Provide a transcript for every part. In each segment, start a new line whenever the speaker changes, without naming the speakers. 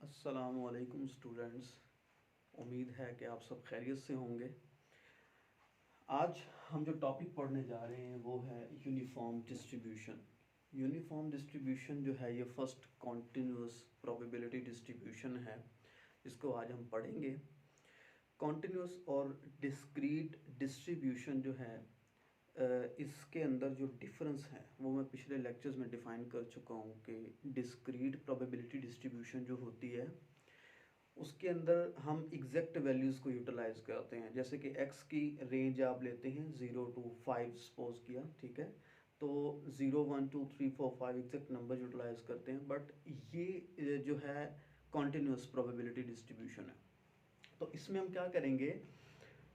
अस्सलामुअलैकुम स्टूडेंट्स। उम्मीद है कि आप सब खैरियत से होंगे। आज हम जो टॉपिक पढ़ने जा रहे हैं वो है यूनिफॉर्म डिस्ट्रीब्यूशन। यूनिफॉर्म डिस्ट्रीब्यूशन जो है ये फर्स्ट कॉन्टिन्यूस प्रोबेबिलिटी डिस्ट्रीब्यूशन है, इसको आज हम पढ़ेंगे। कॉन्टिन्यूस और डिस्क्रीट डिस्ट्रीब्यूशन जो है इसके अंदर जो डिफरेंस है वो मैं पिछले लेक्चर्स में डिफ़ाइन कर चुका हूँ कि डिस्क्रीट प्रोबेबिलिटी डिस्ट्रीब्यूशन जो होती है उसके अंदर हम एग्जैक्ट वैल्यूज़ को यूटिलाइज़ करते हैं। जैसे कि x की रेंज आप लेते हैं 0 to 5 सपोज किया, ठीक है, तो 0 1 2 3 4 5 एग्जैक्ट नंबर यूटिलाइज़ करते हैं। बट ये जो है कॉन्टिन्यूस प्रोबेबिलिटी डिस्ट्रीब्यूशन है। तो इसमें हम क्या करेंगे,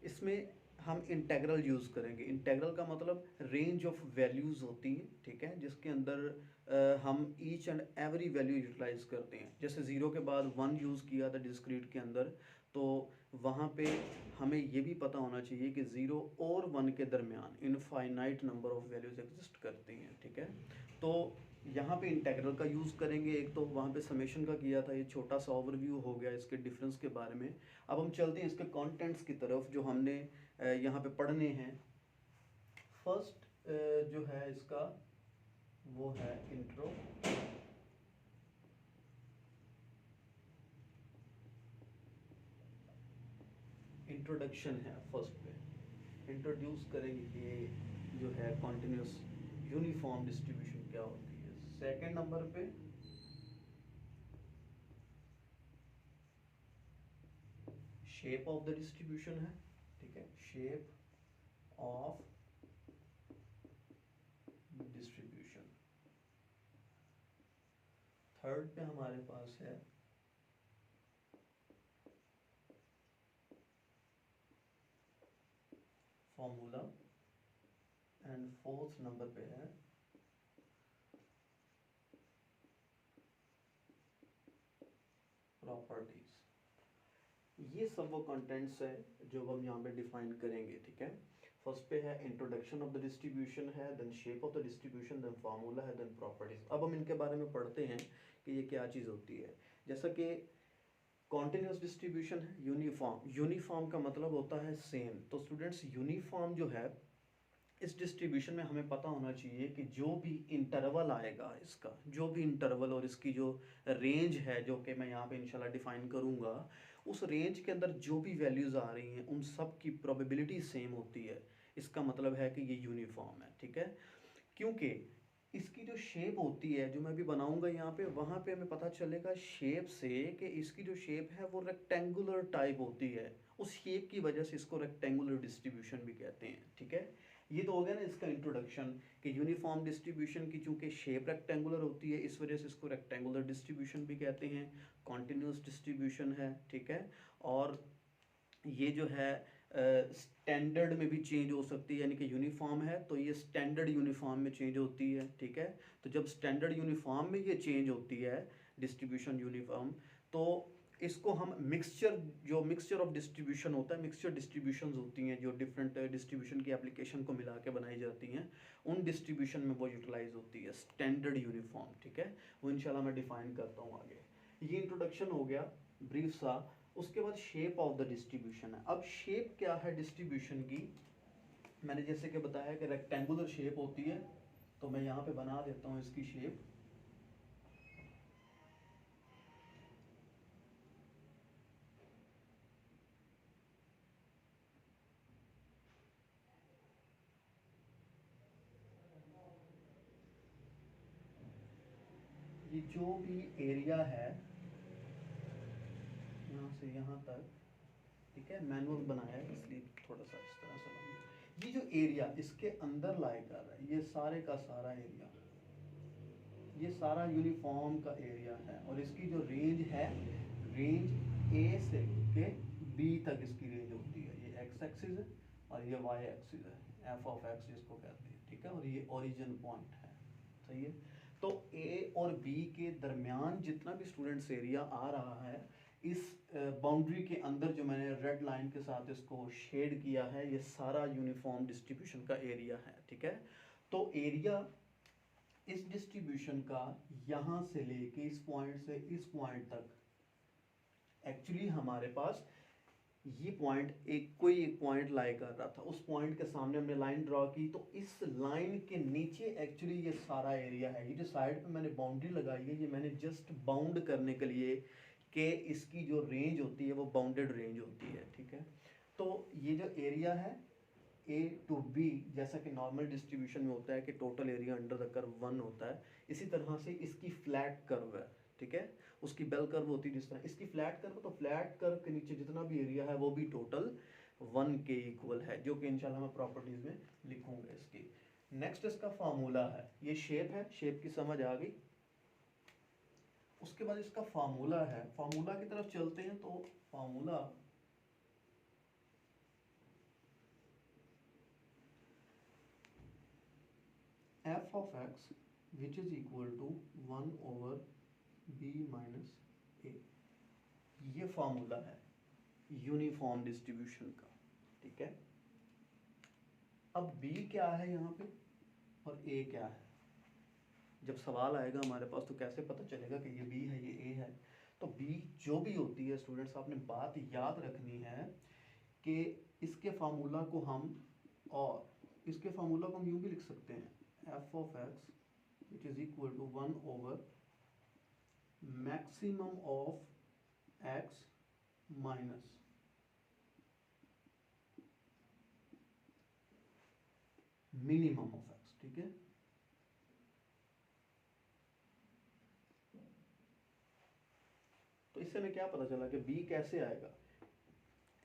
इसमें हम इंटेग्रल यूज़ करेंगे। इंटेग्रल का मतलब रेंज ऑफ वैल्यूज़ होती हैं, ठीक है, जिसके अंदर हम each and every value utilise करते हैं। जैसे 0 के बाद 1 यूज़ किया था डिस्क्रीट के अंदर, तो वहाँ पे हमें ये भी पता होना चाहिए कि 0 और 1 के दरमियान infinite number of values exist करती हैं, ठीक है। तो यहाँ पे इंटेग्रल का यूज़ करेंगे। एक तो वहाँ पे समेशन का किया था, ये छोटा सा ओवरव्यू हो गया इसके डिफरेंस के बारे में। अब हम चलते हैं इसके कंटेंट्स की तरफ जो हमने यहाँ पे पढ़ने हैं। फर्स्ट जो है इसका वो है इंट्रो। इंट्रोडक्शन है फर्स्ट पे, इंट्रोड्यूस करेंगे ये जो है कॉन्टिन्यूस यूनिफॉर्म डिस्ट्रीब्यूशन क्या होती है। सेकंड नंबर पे शेप ऑफ द डिस्ट्रीब्यूशन है, ठीक है, शेप ऑफ डिस्ट्रीब्यूशन। थर्ड पे हमारे पास है फॉर्मूला एंड फोर्थ नंबर पे है प्रॉपर्टीज। ये सब वो कंटेंट्स है जो हम यहाँ पे डिफाइन करेंगे, ठीक है। फर्स्ट पे है इंट्रोडक्शन ऑफ द डिस्ट्रीब्यूशन है, then shape of the distribution, then formula है, देन प्रॉपर्टीज। अब हम इनके बारे में पढ़ते हैं कि ये क्या चीज़ होती है। जैसा कि कॉन्टिन्यूस डिस्ट्रीब्यूशन है, यूनिफॉर्म। यूनिफॉर्म का मतलब होता है सेम। तो स्टूडेंट्स यूनिफॉर्म जो है इस डिस्ट्रीब्यूशन में हमें पता होना चाहिए कि जो भी इंटरवल आएगा, इसका जो भी इंटरवल और इसकी जो रेंज है जो कि मैं यहाँ पे इंशाल्लाह डिफाइन करूँगा, उस रेंज के अंदर जो भी वैल्यूज़ आ रही हैं उन सब की प्रोबेबिलिटी सेम होती है। इसका मतलब है कि ये यूनिफॉर्म है, ठीक है। क्योंकि इसकी जो शेप होती है जो मैं भी बनाऊंगा यहाँ पे, वहाँ पे हमें पता चलेगा शेप से कि इसकी जो शेप है वो रेक्टेंगुलर टाइप होती है। उस शेप की वजह से इसको रेक्टेंगुलर डिस्ट्रीब्यूशन भी कहते हैं, ठीक है। ये तो हो गया ना इसका इंट्रोडक्शन कि यूनिफॉर्म डिस्ट्रीब्यूशन की चूंकि शेप रेक्टेंगुलर होती है इस वजह से इसको रेक्टेंगुलर डिस्ट्रीब्यूशन भी कहते हैं। कॉन्टिन्यूस डिस्ट्रीब्यूशन है, ठीक है। और ये जो है स्टैंडर्ड में भी चेंज हो सकती है, यानी कि यूनिफॉर्म है तो ये स्टैंडर्ड यूनिफॉर्म में चेंज होती है, ठीक है। तो जब स्टैंडर्ड यूनिफॉर्म में ये चेंज होती है डिस्ट्रीब्यूशन यूनिफॉर्म, तो इसको हम मिक्सचर, जो मिक्सचर ऑफ डिस्ट्रीब्यूशन होता है, मिक्सचर डिस्ट्रीब्यूशंस होती हैं जो डिफरेंट डिस्ट्रीब्यूशन की एप्लीकेशन को मिला के बनाई जाती हैं, उन डिस्ट्रीब्यूशन में वो यूटिलाइज होती है स्टैंडर्ड यूनिफॉर्म, ठीक है। वो इंशाल्लाह मैं डिफाइन करता हूँ आगे। ये इंट्रोडक्शन हो गया ब्रीफ सा। उसके बाद शेप ऑफ द डिस्ट्रीब्यूशन है। अब शेप क्या है डिस्ट्रीब्यूशन की, मैंने जैसे कि बताया कि रेक्टेंगुलर शेप होती है, तो मैं यहाँ पे बना देता हूँ इसकी शेप। ये जो भी एरिया है यहाँ से यहाँ तक, ठीक है, मैनुअल बनाया है इसलिए थोड़ा सा इस तरह से बनाया। ये जो एरिया इसके अंदर लाई कर रहा है, ये सारे का सारा एरिया, ये सारा यूनिफॉर्म का एरिया है। और इसकी जो रेंज है, रेंज ए से लेके बी तक इसकी रेंज होती है। ये एक्स एक्सिस है और ये वाई एक्सिस है, एफ ऑफ एक्स जिसको कहते हैं, ठीक है। और ये ओरिजिन पॉइंट है, सही है। तो ए और बी के दरमियान जितना भी स्टूडेंट्स एरिया आ रहा है, इस बाउंड्री के अंदर जो मैंने रेड लाइन के साथ इसको शेड किया है, ये सारा यूनिफॉर्म डिस्ट्रीब्यूशन का एरिया है, ठीक है। तो एरिया इस डिस्ट्रीब्यूशन का यहाँ से लेके इस पॉइंट से इस पॉइंट तक एक्चुअली हमारे पास ये पॉइंट एक पॉइंट लाई कर रहा था, उस पॉइंट के सामने हमने लाइन ड्रॉ की, तो इस लाइन के नीचे एक्चुअली ये सारा एरिया है। ये जो साइड पे मैंने बाउंड्री लगाई है, ये मैंने जस्ट बाउंड करने के लिए कि इसकी जो रेंज होती है वो बाउंडेड रेंज होती है, ठीक है। तो ये जो एरिया है ए टू बी, जैसा कि नॉर्मल डिस्ट्रीब्यूशन में होता है कि total area under the curve 1 होता है, इसी तरह से इसकी फ्लैट कर्व है, ठीक है। उसकी बेल कर्व होती है जिस तरह, इसकी फ्लैट कर्व, तो फ्लैट कर्व के नीचे जितना भी एरिया है वो भी टोटल 1 के इक्वल है, जो कि इंशाल्लाह मैं प्रॉपर्टीज में लिखूंगा इसकी। नेक्स्ट इसका फार्मूला है, ये शेप है, शेप की समझ आ गई। उसके बाद इसका फार्मूला है, फार्मूला की तरफ चलते हैं। तो formula f of x which is equal to 1 over b minus a, ये फार्मूला है यूनिफॉर्म डिस्ट्रीब्यूशन का, ठीक है। अब b क्या है यहाँ पे और a क्या है, जब सवाल आएगा हमारे पास तो कैसे पता चलेगा कि ये b है ये a है। तो b जो भी होती है स्टूडेंट्स, आपने बात याद रखनी है कि इसके फार्मूला को हम, और इसके फार्मूला को हम यूं भी लिख सकते हैं, f of x which is equal to 1 over maximum of x minus minimum of x, ठीक है। तो इससे हमें क्या पता चला कि b कैसे आएगा,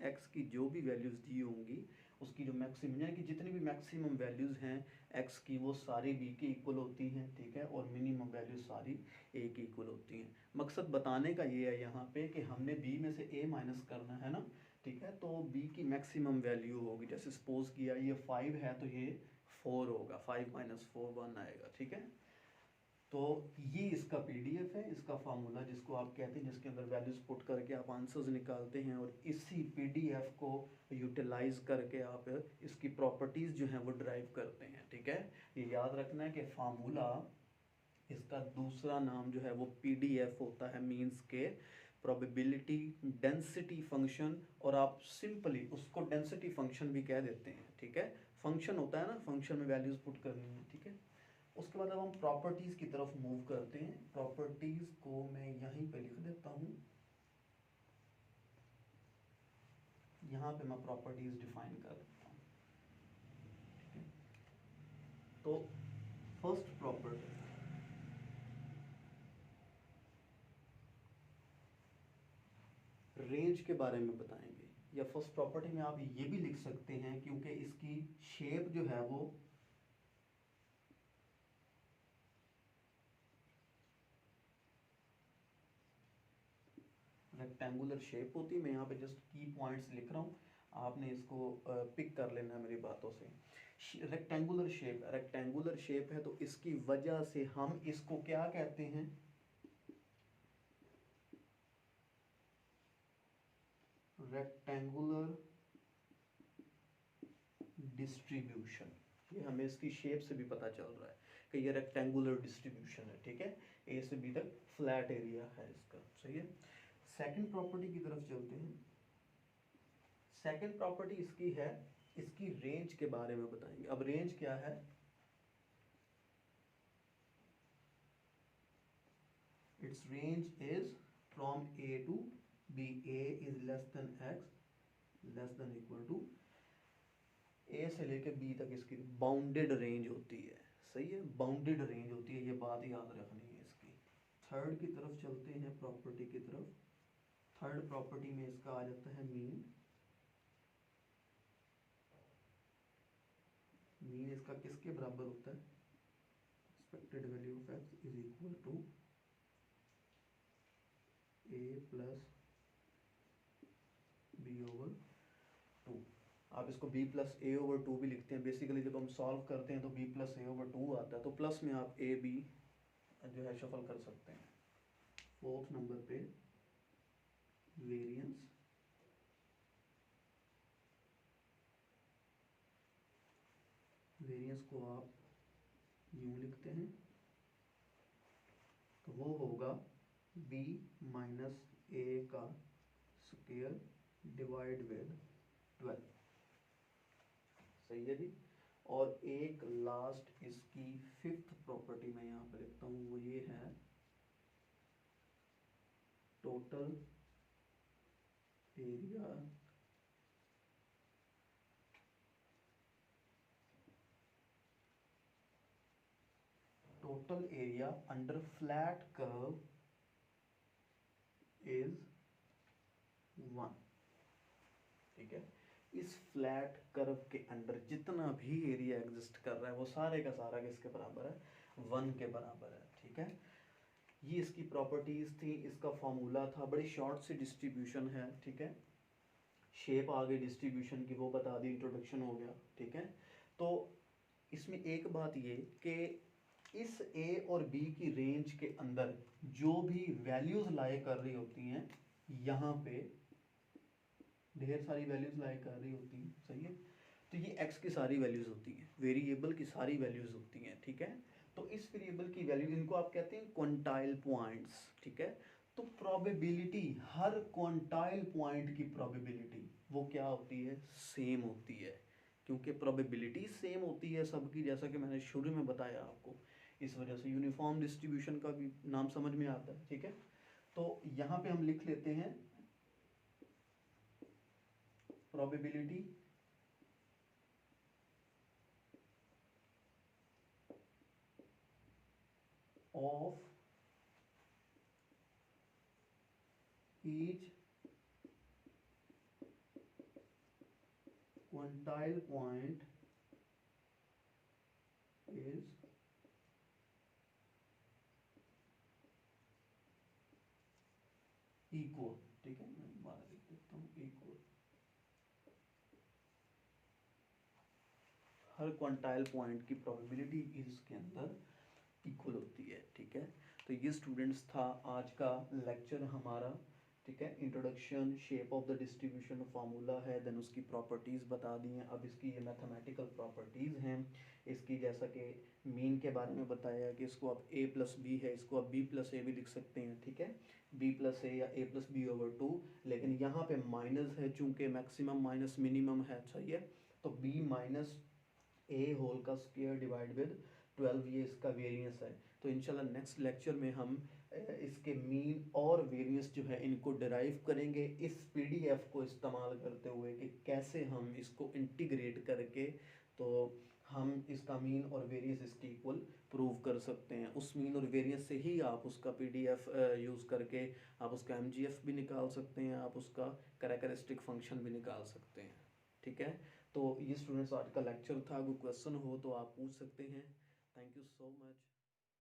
x की जो भी वैल्यूज दी होंगी उसकी जो मैक्सिमम, यानी कि जितनी भी मैक्सिमम वैल्यूज हैं x की वो सारी b के इक्वल होती हैं, ठीक है, और मिनिमम वैल्यूज सारी a के इक्वल होती हैं। मकसद बताने का ये है यहाँ पे कि हमने b में से a माइनस करना है ना, ठीक है। तो b की मैक्सिमम वैल्यू होगी, जैसे सपोज किया ये 5 है तो ये 4 होगा, 5 माइनस 4 1 आएगा, ठीक है। तो ये इसका पीडीएफ है, इसका फार्मूला जिसको आप कहते हैं, जिसके अंदर वैल्यूज पुट करके आप आंसर्स निकालते हैं, और इसी पीडीएफ को यूटिलाइज करके आप इसकी प्रॉपर्टीज जो हैं वो ड्राइव करते हैं, ठीक है। ये याद रखना है कि फार्मूला, इसका दूसरा नाम जो है वो पीडीएफ होता है, मींस के प्रोबेबिलिटी डेंसिटी फंक्शन, और आप सिंपली उसको डेंसिटी फंक्शन भी कह देते हैं, ठीक है। फंक्शन होता है ना, फंक्शन में वैल्यूज पुट करनी है, ठीक है। उसके बाद अब हम प्रॉपर्टीज की तरफ मूव करते हैं। प्रॉपर्टीज को मैं यहीं पे लिख देता हूं, यहां पे मैं प्रॉपर्टीज डिफाइन कर देता हूं, ठीक है। तो फर्स्ट प्रॉपर्टी, रेंज के बारे में बताएंगे, या फर्स्ट प्रॉपर्टी में आप ये भी लिख सकते हैं क्योंकि इसकी शेप जो है वो रेक्टेंगुलर शेप होती है। मैं यहाँ पे जस्ट की पॉइंट्स लिख रहा हूँ, आपने इसको पिक कर लेना है मेरी बातों से। रेक्टेंगुलर शेप, रेक्टेंगुलर शेप है तो इसकी वजह से हम इसको क्या कहते हैं, रेक्टेंगुलर डिस्ट्रीब्यूशन। ये हमें इसकी शेप से भी पता चल रहा है कि ये रेक्टेंगुलर डिस्ट्रीब्यूशन है, ठीक है। ए से बी तक फ्लैट एरिया है इसका, सही है। सेकंड प्रॉपर्टी की तरफ चलते हैं। सेकंड प्रॉपर्टी इसकी है, इसकी रेंज के बारे में बताएंगे। अब रेंज क्या है, it's range is from A to B, A is less than X less than equal to, A से लेके बी तक इसकी बाउंडेड रेंज होती है, सही है, बाउंडेड रेंज होती है, ये बात याद रखनी है इसकी। थर्ड की तरफ चलते हैं, प्रॉपर्टी की तरफ। थर्ड प्रॉपर्टी में इसका आ जाता है मीन। मीन इसका किसके बराबर होता है, expected value of x is equal to a plus b over 2। आप इसको b प्लस ए ओवर 2 भी लिखते हैं। बेसिकली जब हम सॉल्व करते हैं तो b प्लस ए ओवर 2 आता है, तो प्लस में आप ए बी जो है शफल कर सकते हैं। फोर्थ नंबर पे वेरिएंस, वेरिएंस को आप यूं लिखते हैं, तो वो होगा b माइनस ए का स्क्वायर डिवाइड विद 12, सही है जी। और एक लास्ट इसकी फिफ्थ प्रॉपर्टी मैं यहाँ पर लिखता हूँ, वो ये है total area under flat curve is 1, ठीक है। इस फ्लैट कर्व के अंडर जितना भी एरिया एग्जिस्ट कर रहा है वो सारे का सारा किसके बराबर है, 1 के बराबर है, ठीक है। ये इसकी प्रॉपर्टीज थी, इसका फॉर्मूला था, बड़ी शॉर्ट सी डिस्ट्रीब्यूशन है, ठीक है। शेप आ गई डिस्ट्रीब्यूशन की, वो बता दी, इंट्रोडक्शन हो गया, ठीक है। तो इसमें एक बात ये कि इस ए और बी की रेंज के अंदर जो भी वैल्यूज लाए कर रही होती हैं, यहाँ पे ढेर सारी वैल्यूज लाए कर रही होती हैं, सही है। तो ये एक्स की सारी वैल्यूज होती हैं, वेरिएबल की सारी वैल्यूज होती हैं, ठीक है। तो इस वेरिएबल की वैल्यू, इनको आप कहते हैं क्वांटाइल पॉइंट्स, ठीक है। तो प्रोबेबिलिटी, हर क्वांटाइल पॉइंट की प्रोबेबिलिटी वो क्या होती है, सेम होती है, क्योंकि प्रोबेबिलिटी सेम होती है सबकी, जैसा कि मैंने शुरू में बताया आपको। इस वजह से यूनिफॉर्म डिस्ट्रीब्यूशन का भी नाम समझ में आता है, ठीक है। तो यहाँ पे हम लिख लेते हैं probability of each quantile point is equal, ठीक है। मैं दोबारा लिख देता हूँ इक्वल, हर क्वांटाइल पॉइंट की प्रोबेबिलिटी इसके अंदर इक्वल होती है, ठीक है। तो ये स्टूडेंट्स था आज का लेक्चर हमारा, ठीक है। Introduction, shape of the distribution formula है, देन उसकी प्रॉपर्टीज़ बता दी हैं। अब इसकी ये मैथमेटिकल प्रॉपर्टीज़ हैं इसकी, जैसा कि मीन के बारे में बताया कि इसको आप a प्लस बी है, इसको आप b प्लस ए भी लिख सकते हैं, ठीक है। b प्लस ए या a प्लस बी ओवर 2, लेकिन यहाँ पे माइनस है चूंकि मैक्सिमम माइनस मिनिमम है, सही है। तो b माइनस ए होल का स्क्वायर डिवाइड विद 12, ये इसका वेरिएंस है। तो इंशाल्लाह नेक्स्ट लेक्चर में हम इसके मीन और वेरिएंस जो है इनको डिराइव करेंगे इस पीडीएफ को इस्तेमाल करते हुए, कि कैसे हम इसको इंटीग्रेट करके तो हम इसका मीन और वेरिएंस इसके इक्वल प्रूव कर सकते हैं। उस मीन और वेरिएंस से ही आप उसका पीडीएफ यूज़ करके आप उसका एमजीएफ भी निकाल सकते हैं, आप उसका कैरेक्टरिस्टिक फंक्शन भी निकाल सकते हैं, ठीक है। तो ये स्टूडेंट्स आज का लेक्चर था, कोई क्वेश्चन हो तो आप पूछ सकते हैं। Thank you so much.